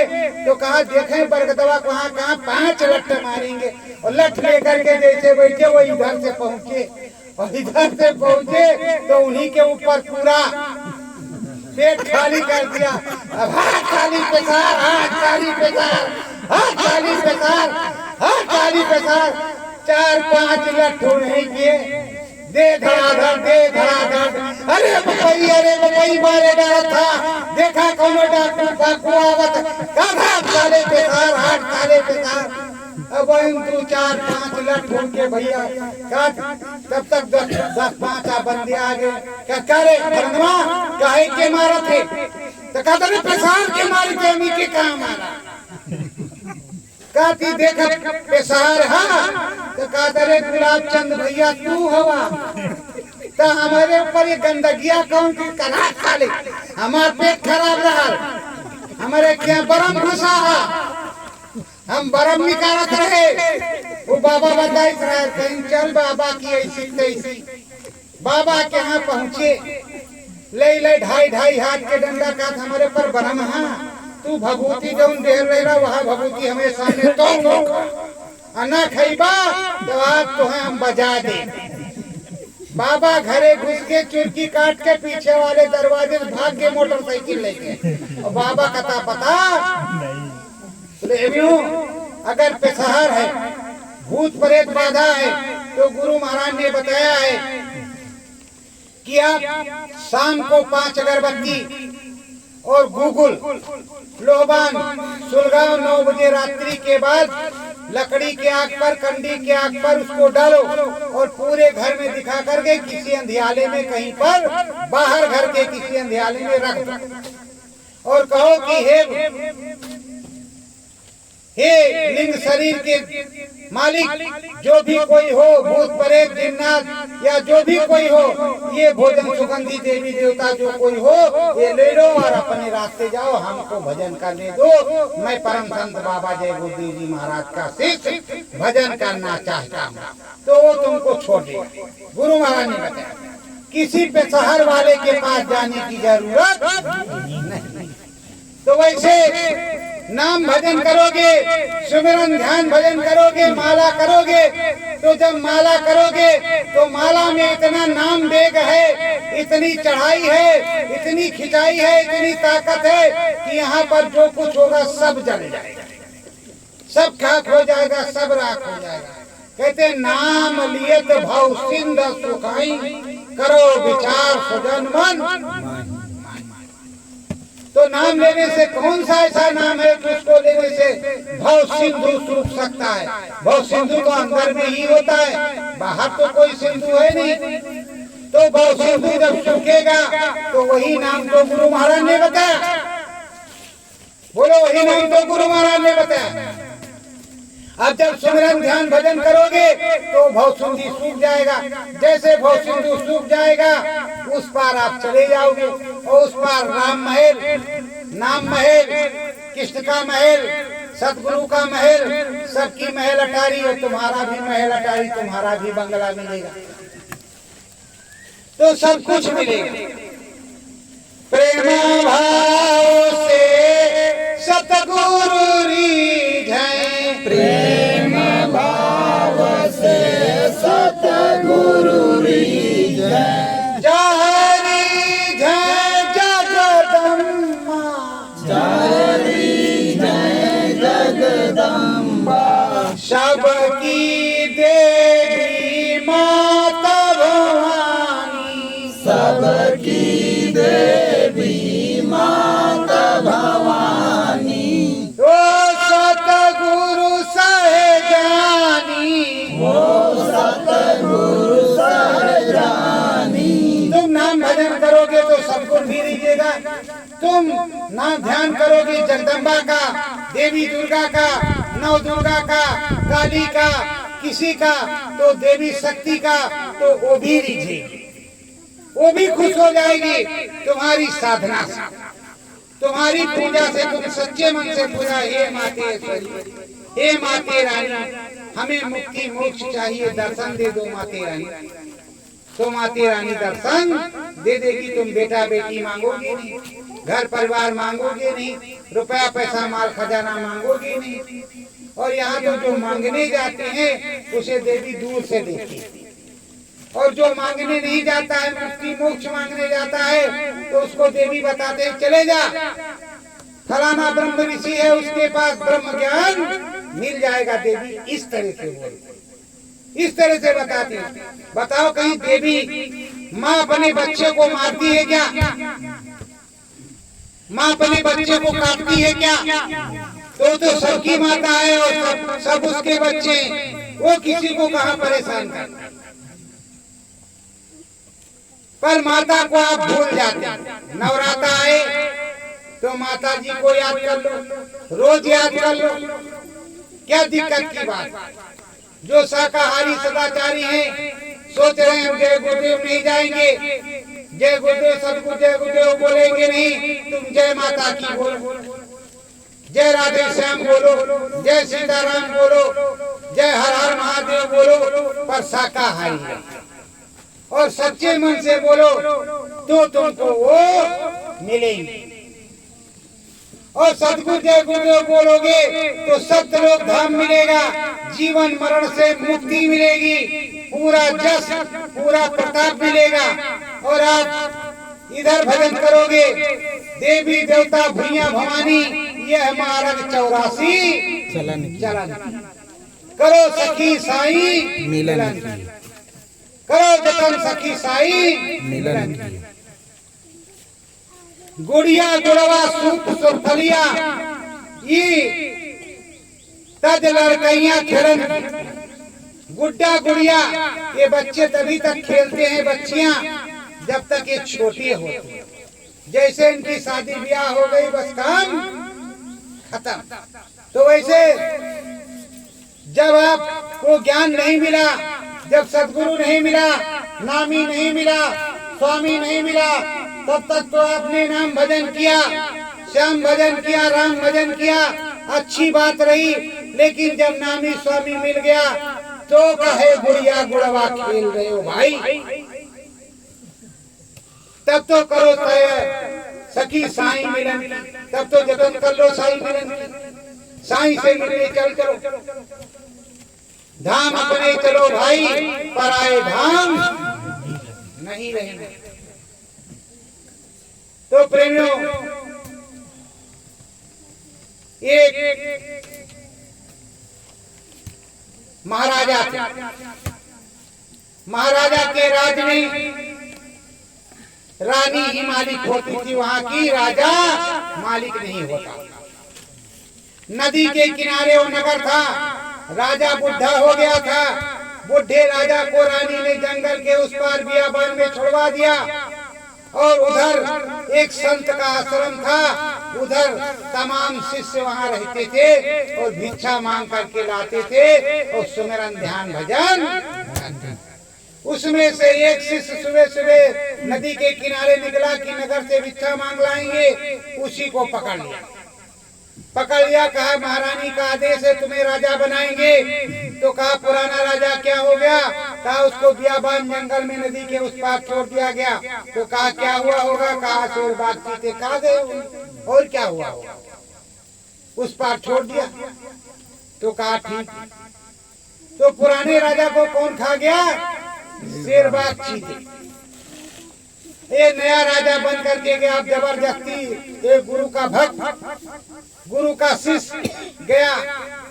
तो कहा देखें बरगदवा को वहाँ कहाँ 5 लठ मारेंगे, और लठ लेकर के जैसे बैठे वो इधर से पहुँचे, और इधर से पहुँचे तो उन्हीं के ऊपर पूरा पेट खाली कर दिया। अब हाथ खाली पेशार, हाथ खाली पेशार, हाथ खाली पेशार, हाथ खाली पेशार, 4-5 लठ नहीं किए, दे धड़ाधड़ दे धड़ाधड़। अरे मकई मारे डरा था, देखा कौन डॉक्टर फाकू आवत, कहा खाले पेशार, हाथ खाले पेशार। अब 2-4-5 लठ घूम के भैया तब तक 10-5 बंदे आ गए। क्या करे भरनवा काहे के मारा थे, तो कहते रे पेशार के मारी थे, मी के कहा मारा। कहती देखा पेशार हाँ, तो कहते रे गुलाब चंद भैया तू हवा, तो हमारे ऊपर ये गंदगिया कौन की कना खा ले, हमार पेट खराब रहा, हमारे क्या बरम घुसा है, हम बरम निकालत रहे। वो बाबा बताई कहीं चल बाबा की ऐसी तैसी। बाबा के यहाँ पहुँचे, ले 2.5 हाथ के डंडा का हमारे पर बरम है, तू भभूति जो देर रहा वहाँ भभूति हमें सामने तो अन्ना खैबा तो आज तो हम बजा दे। बाबा घरे घुस के चुरकी काट के पीछे वाले दरवाजे में भाग के मोटरसाइकिल लेके, और बाबा कथा पता अगर पेशार है, भूत प्रेत बाधा है, तो गुरु महाराज ने बताया है कि आप शाम को 5 अगरबत्ती और गूगल लोबान सुलगाओ 9 बजे रात्रि के बाद लकड़ी के आग पर, कंडी के आग पर उसको डालो, और पूरे घर में दिखा करके किसी अंधियाले में कहीं पर बाहर घर के किसी अंधियाले में रख दो, और कहो कि हे लिंग शरीर के मालिक, जो भी कोई हो, भूत प्रेत जिन्नात या जो भी कोई हो, ये भोजन सुगंधी देवी देवता जो कोई हो ये ले लो और अपने रास्ते जाओ, हमको भजन करने दो। मैं परम संत बाबा जय गुरुदेव जी महाराज का शिष्य भजन करना चाहता हूँ, तो वो तुमको छोड़ दे। गुरु महाराज ने बताया किसी पे शहर वाले के पास जाने की जरूरत नहीं। तो वैसे नाम भजन करोगे, सुमिरन ध्यान भजन करोगे, माला करोगे, तो जब माला करोगे तो माला में इतना नाम वेग है, इतनी चढ़ाई है, इतनी खिंचाई है, इतनी ताकत है कि यहाँ पर जो कुछ होगा सब जल जाएगा, सब खाक हो जाएगा, सब राख हो जाएगा। कहते नाम लियत भाव सिंध सुखाई, करो विचार सुजन मन। तो नाम लेने से कौन सा ऐसा नाम है कि उसको लेने से भव सिंधु सूख सकता है। भव सिंधु तो अंदर में ही होता है, बाहर तो कोई सिंधु है नहीं। तो भव सिंधु जब सूखेगा तो वही नाम तो गुरु महाराज ने बताया, बोलो वही नाम तो गुरु महाराज ने बताया। अब जब सुमिरन ध्यान भजन करोगे तो भव सिंधु सूख जाएगा, जैसे भव सिंधु सूख जाएगा उस पार आप चले जाओगे, और उस पार राम महल, नाम महल, कृष्ण का महल, सतगुरु का महल, सबकी महल अटारी, और तुम्हारा भी महल अटारी, तुम्हारा भी बंगला मिलेगा, तो सब कुछ मिलेगा। प्रेम भाव से सतगुरु रीझै सबकी देवी माता भवानी, सबकी देवी माता भवानी, ओ सतगुरु सहजानी, ओ सतगुरु सहजानी। तुम नाम भजन करोगे तो सबको भी दीजिएगा। तुम नाम ध्यान करोगे जगदम्बा का, देवी दुर्गा का, नव दुर्गा का, काली का, किसी का, तो देवी शक्ति का, तो वो भी लीजिए, वो भी खुश हो जाएगी तुम्हारी साधना से, तुम्हारी पूजा से। तुम सच्चे मन से पूजा, हे मातेश्वरी, हे माते रानी, हमें मुक्ति मोक्ष चाहिए, दर्शन दे दो माते रानी। तो माते रानी दर्शन दे देगी। तुम बेटा बेटी मांगोगे नहीं, घर परिवार मांगोगे नहीं, रुपया पैसा माल खजाना मांगोगे नहीं। और यहाँ तो जो मांगने जाते हैं उसे देवी दूर से देखती, और जो मांगने नहीं जाता है, मुक्ति मोक्ष मांगने जाता है, तो उसको देवी बताते हैं चले जा, फलाना ब्रह्म ऋषि है, उसके पास ब्रह्म ज्ञान मिल जाएगा। देवी इस तरह से बोलती, इस तरह से बताती है। बताओ कहीं देवी माँ अपने बच्चे को मारती है क्या? माँ अपने बच्चे को काटती है क्या? तो सबकी माता है और सब उसके बच्चे, वो किसी को कहाँ परेशान करता। पर माता को आप भूल जाते हैं। नवरात्र आए तो माता जी को याद कर लो, रोज याद कर लो, क्या दिक्कत की बात। जो शाकाहारी सदाचारी हैं सोच रहे हैं जय गुरुदेव नहीं जाएंगे, जय गुरुदेव सदगुरु जय गुरुदेव बोलेंगे नहीं, तुम जय माता की बोलो, जय राधे श्याम बोलो, जय सीताराम बोलो, जय हर हर महादेव बोलो, पर शाकाहारी है। और सच्चे मन से बोलो तो तुमको वो मिलेंगे। और सतगुरु जय गुरुदेव बोलोगे तो सत्यलोक धाम मिलेगा, जीवन मरण से मुक्ति मिलेगी, पूरा जस पूरा प्रताप मिलेगा। और आप इधर भजन करोगे, देवी देवता भुइया भवानी, यह मार्ग 84 चलन करो सखी साई मिलन, करो जतन सखी साई मिलन। गुड़िया गुड़वा सूप सुरफलिया, ये तज लड़कैया खेलन। गुड्डा गुड़िया ये बच्चे तभी तक खेलते हैं, बच्चियां जब तक ये छोटी होती। जैसे इनकी शादी ब्याह हो गई बस काम खत्म। तो वैसे जब आपको ज्ञान नहीं मिला, जब सदगुरु नहीं मिला, नामी नहीं मिला, स्वामी नहीं मिला, तब तक तो आपने नाम भजन किया, श्याम भजन किया, राम भजन किया, अच्छी बात रही। लेकिन जब नामी स्वामी मिल गया तो कहे गुड़िया गुड़वा खेल रहे हो भाई, तब तो करो तय सखी साई मिलन, तब तो जतन कर लो साई मिलन, साई से मिलने चल चलो, धाम अपने चलो भाई, पराए धाम नहीं रहेंगे। तो प्रेमियों, एक महाराजा थे, महाराजा के राज में रानी ही मालिक होती थी, वहां की राजा मालिक नहीं होता। नदी के किनारे वो नगर था, राजा बुढ़ा हो गया था। बुढ़े राजा को रानी ने जंगल के उस पार बियाबान में छुड़वा दिया, और उधर एक संत का आश्रम था, उधर तमाम शिष्य वहां रहते थे और भिक्षा मांग करके लाते थे और सुमिरन ध्यान भजन करते। उसमें से एक शिष्य सुबह सुबह नदी के किनारे निकला कि नगर से भिक्षा मांग लाएंगे, उसी को पकड़ लिया। कहा महारानी का आदेश है तुम्हें राजा बनाएंगे। तो कहा पुराना राजा क्या हो गया? कहा उसको बियाबान जंगल में नदी के उस पार छोड़ दिया गया। तो कहा क्या हुआ होगा? कहा शोर बातचीत कहा गए और क्या हुआ होगा, उस पार छोड़ दिया। तो कहा ठीक। तो पुराने राजा को कौन खा गया? शेर बाघ चीते। ये नया राजा बन करके गया, जबरदस्ती एक गुरु का भक्त, गुरु का शिष्य गया,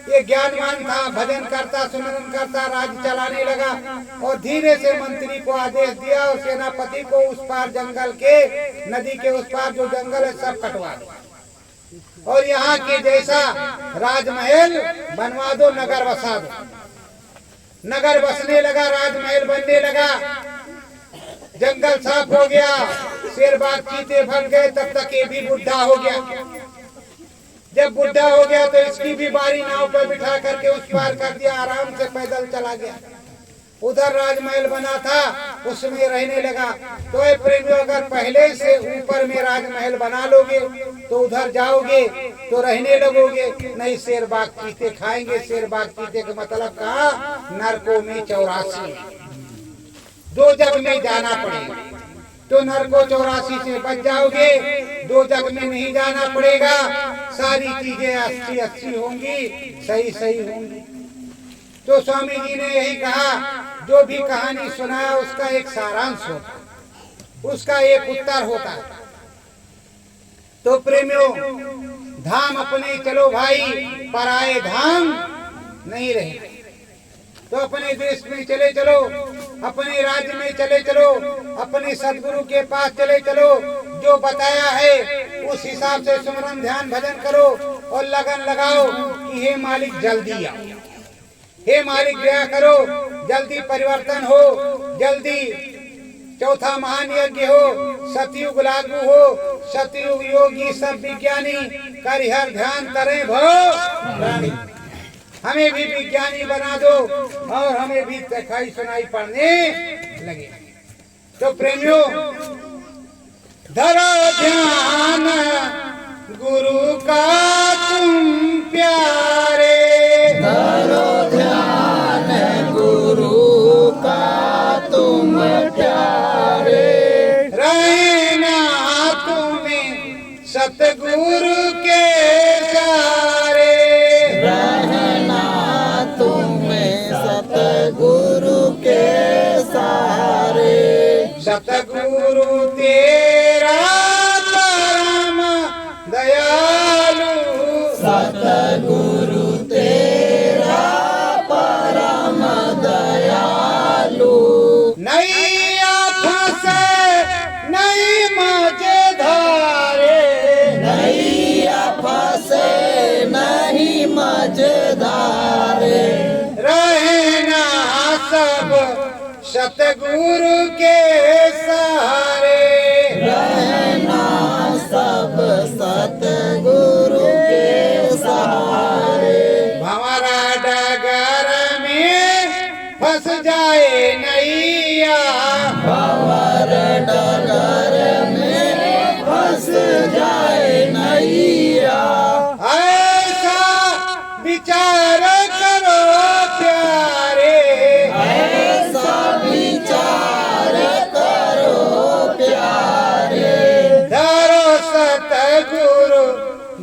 ये ज्ञानवान था, भजन करता, सुमिरन करता, राज्य चलाने लगा और धीरे से मंत्री को आदेश दिया और सेनापति को उस पार जंगल के, नदी के उस पार जो जंगल है सब कटवा दो और यहाँ के जैसा राजमहल बनवा दो, नगर बसा दो। नगर बसने लगा, राजमहल बनने लगा, जंगल साफ हो गया, शेर बाघ चीते भर गए। तब तक ये भी बुढ़ा हो गया। जब बुढ़ा हो गया तो इसकी भी बारी नाव पर बिठा करके उस पार कर दिया, आराम से पैदल चला गया। उधर राजमहल बना था, उसमें रहने लगा। तो ये प्रेमियों, अगर पहले से ऊपर में राजमहल बना लोगे तो उधर जाओगे तो रहने लगोगे, नहीं शेर बाघ चीते खाएंगे। शेर बाघ चीते का मतलब कहा, नरकों में 84 दो जग में जाना पड़ेगा। तो नरकों 84 से बच जाओगे, दो जग में नहीं जाना पड़ेगा। सारी चीजें अच्छी अच्छी होंगी, सही सही होंगी। तो स्वामी जी ने यही कहा, जो भी कहानी सुनाया उसका एक सारांश होता, उसका एक उत्तर होता है। तो प्रेमियों, धाम अपने चलो भाई, पराए धाम नहीं रहे। तो अपने देश में चले चलो, अपने राज्य में चले चलो, अपने सदगुरु के पास चले चलो। जो बताया है उस हिसाब से सुमरन ध्यान भजन करो और लगन लगाओ कि हे मालिक जल्दी आओ, हे मालिक दया करो, जल्दी परिवर्तन हो, जल्दी चौथा महान यज्ञ हो, सतयुग लागू हो, सतयुग योगी सब विज्ञानी करिहर ध्यान करें भो। हमें भी विज्ञानी बना दो और हमें भी दिखाई सुनाई पड़ने लगे। तो प्रेमियों, धरो ध्यान गुरु का तुम प्यारे, धरो ध्यान गुरु का तुम प्यारे, रहना तुम्हें सतगुरु के सहारे, रहना तुम्हें सतगुरु के सहारे, सतगुरु तेरा परम दयालु, सतगुरु तेरा परम दयालु, नैया फंसे नहीं मझधारे, नैया फंसे नहीं मझधारे, रहना सब सतगुरु के सहारे, रहना सब सतगुरु के सहारे, भंवरा डगर में फंस जाए नैया, भंवर डगर में फंस जाए नैया, ऐसा विचार करो प्यारे, ऐसा विचार करो प्यारे, धरो सतगुरु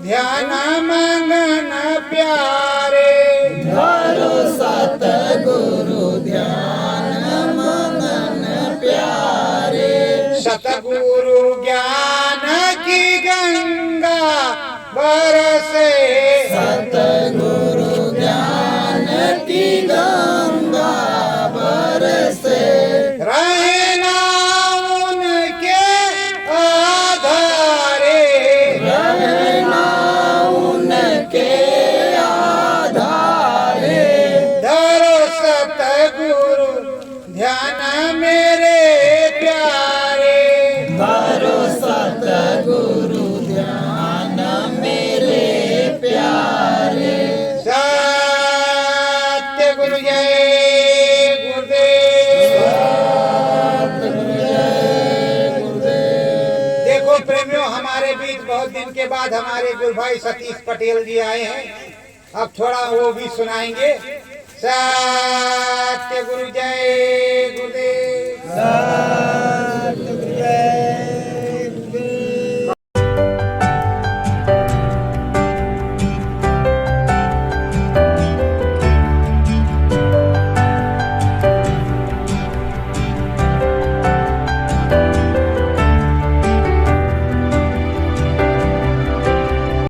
ध्यान मंगन प्यारे, धरो सतगुरु ध्यान मनन प्यारे, सतगुरु ज्ञान की गंगा बरसे, सतगुरु ज्ञान की गंगा बरसे, रहना उनके आधारे, रहना उनके आधारे, धरो सतगुरु ध्यान मेरे प्यारे, धरो सतगुरु ध्यान मेरे प्यारे, सत्य गुरु जय गुरुदेव। देखो प्रेमियों, हमारे बीच बहुत दिन के बाद हमारे गुरु भाई सतीश पटेल जी आए हैं। अब थोड़ा वो भी सुनाएंगे। सत्य गुरु जय